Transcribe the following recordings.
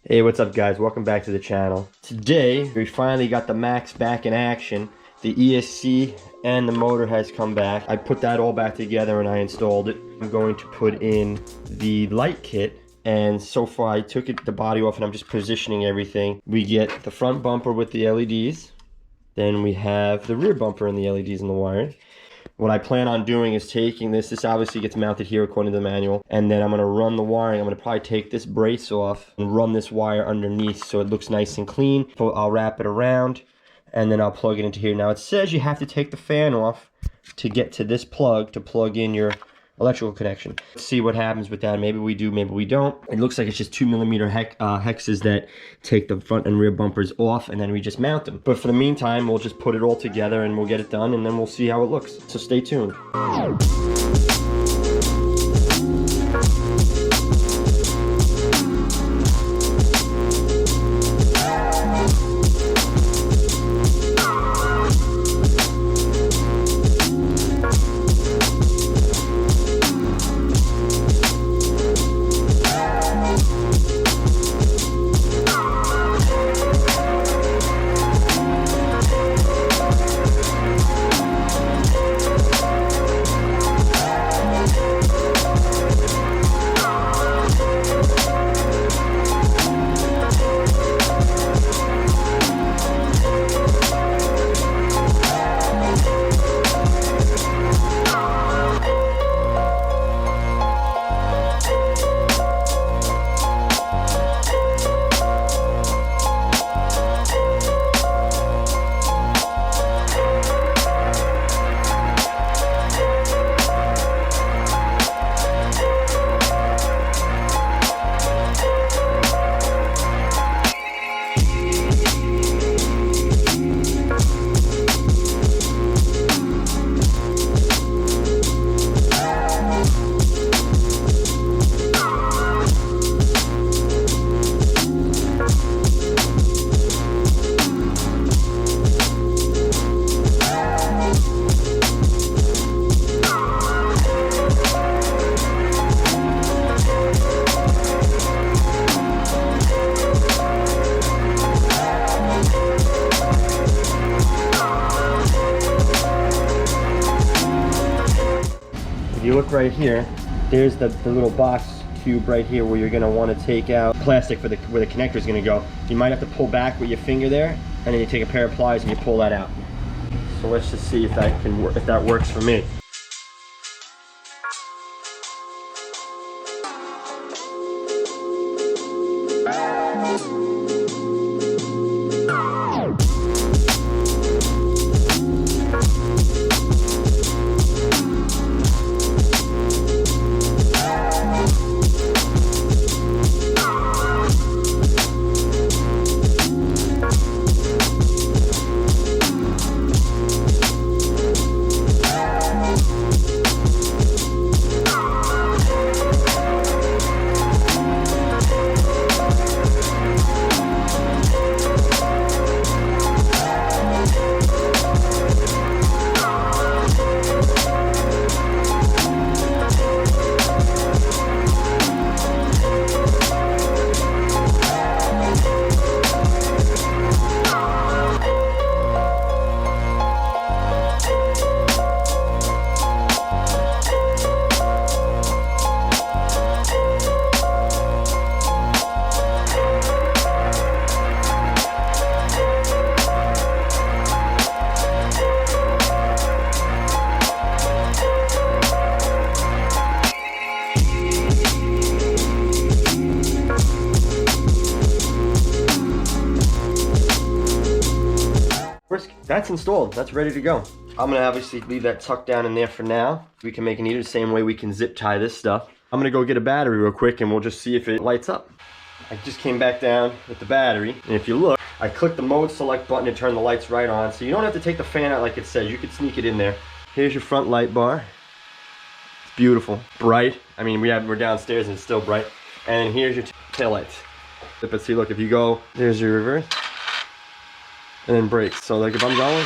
Hey, what's up guys? Welcome back to the channel. Today, we finally got the Maxx back in action. The ESC and the motor has come back. I put that all back together and I installed it. I'm going to put in the light kit, and so far I took the body off and I'm just positioning everything. We get the front bumper with the LEDs. Then we have the rear bumper and the LEDs and the wiring. What I plan on doing is taking this obviously gets mounted here according to the manual, and then I'm going to run the wiring. I'm going to probably take this brace off and run this wire underneath so it looks nice and clean. So I'll wrap it around and then I'll plug it into here. Now it says you have to take the fan off to get to this plug to plug in your electrical connection. Let's see what happens with that. Maybe we do, maybe we don't. It looks like it's just 2mm hexes that take the front and rear bumpers off, and then we just mount them. But for the meantime, we'll just put it all together and we'll get it done, and then we'll see how it looks. So stay tuned. If you look right here, there's the little box cube right here where you're going to want to take out plastic for where the connector is going to go. You might have to pull back with your finger there, and then you take a pair of pliers and you pull that out. So let's just see if that can work, if that works for me. That's installed, that's ready to go. I'm gonna obviously leave that tucked down in there for now. We can make it either the same way we can zip tie this stuff. I'm gonna go get a battery real quick and we'll just see if it lights up. I just came back down with the battery, and if you look, I clicked the mode select button to turn the lights right on, so you don't have to take the fan out like it says. You could sneak it in there. Here's your front light bar. It's beautiful, bright. I mean, we're downstairs and it's still bright. And then here's your tail lights. But see, look, if you go, there's your reverse. And then brakes. So like if I'm going,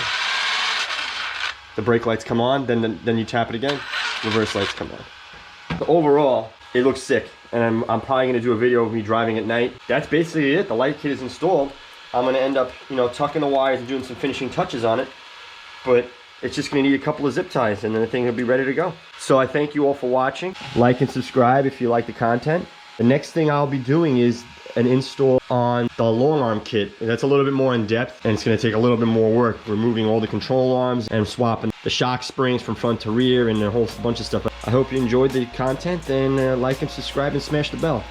the brake lights come on, then you tap it again, reverse lights come on. But overall, it looks sick. And I'm probably gonna do a video of me driving at night. That's basically it. The light kit is installed. I'm gonna end up, you know, tucking the wires and doing some finishing touches on it. But it's just gonna need a couple of zip ties and then the thing will be ready to go. So I thank you all for watching. Like and subscribe if you like the content. The next thing I'll be doing is an install on the long arm kit. That's a little bit more in depth and it's gonna take a little bit more work. Removing all the control arms and swapping the shock springs from front to rear and a whole bunch of stuff. I hope you enjoyed the content, and like and subscribe and smash the bell.